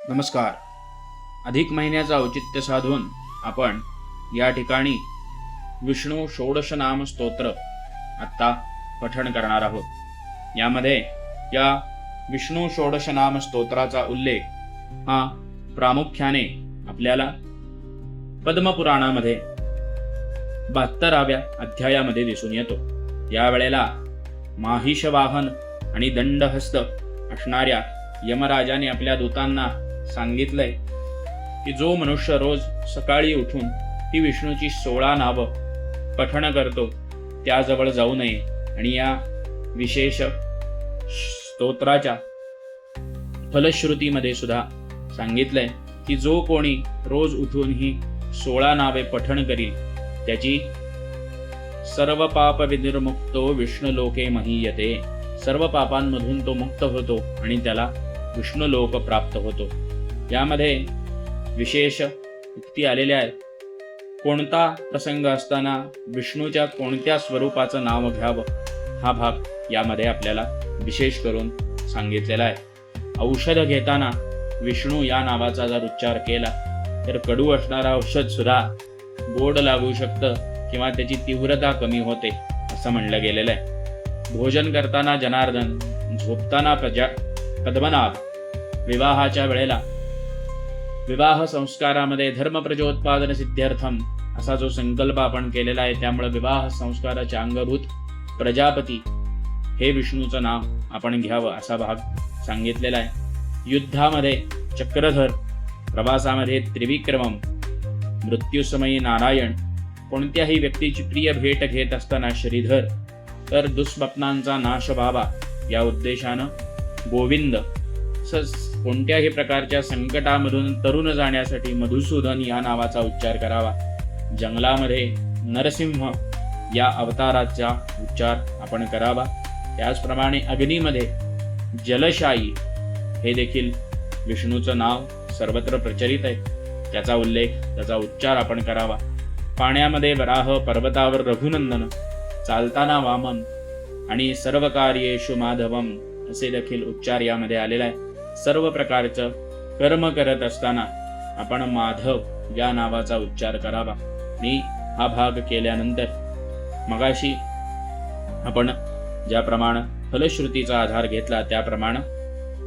नमस्कार. अधिक महिन्याचा औचित्य साधून आपण या ठिकाणी विष्णू षोडश नाम स्तोत्र आता पठण करणार आहोत. यामध्ये या विष्णू षोडश नाम स्तोत्राचा उल्लेख हा प्रामुख्याने आपल्याला पद्मपुराणामध्ये 72व्या अध्यायामध्ये दिसून येतो. यावेळेला माहिषवाहन आणि दंडहस्त असणाऱ्या यमराजाने आपल्या दूतांना सांगितलंय की जो मनुष्य रोज सकाळी उठून ती विष्णूची 16 नावं पठण करतो त्याजवळ जाऊ नये. आणि या विशेष स्तोत्राच्या फलश्रुतीमध्ये सुद्धा सांगितलंय की जो कोणी रोज उठून ही 16 नावे पठण करील त्याची सर्व पाप विनिर्मुक्तो विष्णुलोके महीयते. सर्व पापांमधून तो मुक्त होतो आणि त्याला विष्णुलोक प्राप्त होतो. यामध्ये विशेष युक्ती आलेल्या आहेत. कोणता प्रसंग असताना विष्णूच्या कोणत्या स्वरूपाचं नाव घ्यावं हा भाग यामध्ये आपल्याला विशेष करून सांगितलेला आहे. औषध घेताना विष्णू या नावाचा जर उच्चार केला तर कडू असणारं औषध सुद्धा गोड लागू शकतं किंवा त्याची तीव्रता कमी होते असं म्हणलं गेलेलं आहे. भोजन करताना जनार्दन, झोपताना पद्मनाभ, विवाहाच्या वेळेला विवाह संस्कारामध्ये धर्म प्रजोत्पादन सिद्ध्यर्थम असा जो संकल्प आपण केलेला आहे त्यामुळे विवाह संस्काराच्या अंगभूत प्रजापती हे विष्णूचं नाव आपण घ्यावं असा भाग सांगितलेला आहे. युद्धामध्ये चक्रधर, प्रवासामध्ये त्रिविक्रमम, मृत्यूसमयी नारायण, कोणत्याही व्यक्तीची प्रिय भेट घेत असताना श्रीधर, तर दुःस्वप्नांचा नाश व्हावा या उद्देशानं गोविंद, कोणत्याही प्रकारच्या संकटामधून तरुण जाण्यासाठी मधुसूदन या नावाचा उच्चार करावा. जंगलामध्ये नरसिंह या अवताराचा उच्चार आपण करावा. त्याचप्रमाणे अग्नीमध्ये जलशायी हे देखील विष्णूचं नाव सर्वत्र प्रचलित आहे. त्याचा उल्लेख, त्याचा उच्चार आपण करावा. पाण्यामध्ये वराह, पर्वतावर रघुनंदन, चालताना वामन आणि सर्व कार्येषु माधवम असे देखील उच्चार यामध्ये आलेला आहे. सर्व प्रकारचं कर्म करत असताना आपण माधव या नावाचा उच्चार करावा. आणि हा भाग केल्यानंतर मगाशी आपण ज्याप्रमाणे फलश्रुतीचा आधार घेतला त्याप्रमाणे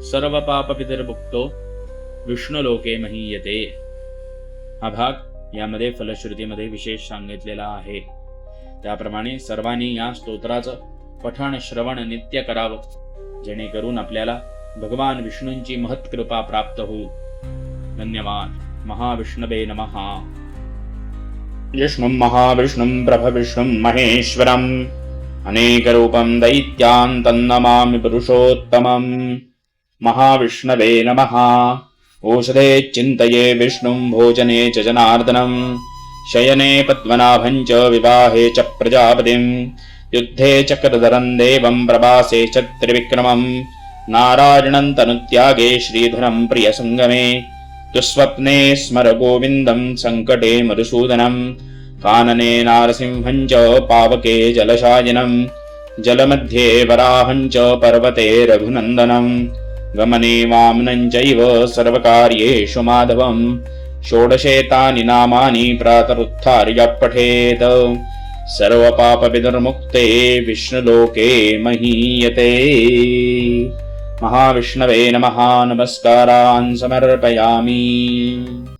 सर्व पाप विनिर्मुक्तो विष्णुलोके महीयते हा भाग यामध्ये फलश्रुतीमध्ये विशेष सांगितलेला आहे. त्याप्रमाणे सर्वांनी या स्तोत्राचं पठण श्रवण नित्य करावं जेणेकरून आपल्याला भगवान विष्णूंची महत्कृपा प्राप्त होईल. धन्यवाद. महाविष्णवे नमः. विष्णुं महाविष्णुं प्रभविष्णुं महेश्वरम् अनेकरूपं दैत्यान् तन्नमामि पुरुषोत्तमम्. महाविष्णवे नमः. ओषधे चिन्तये विष्णुं भोजने च जनार्दनम् शयने पद्मनाभं च विवाहे च प्रजापतिम् युद्धे चक्रधरं देवं प्रवासे च त्रिविक्रमम् नारायणं तनुत्यागे श्रीधरं प्रियसङ्गमे दुःस्वप्ने स्मर गोविन्दं सङ्कटे मधुसूदनं कानने नारसिंहं च पावके जलशायनं जलमध्ये वराहं च पर्वते रघुनन्दनं गमने वामनं चैव सर्वकार्येषु माधवं षोडशेतानि नामानि प्रातरुत्थार्य पठेत् सर्वपापविनिर्मुक्ते विष्णुलोके महीयते. महाविष्णवे नमः. नमस्कारान् समर्पयामि.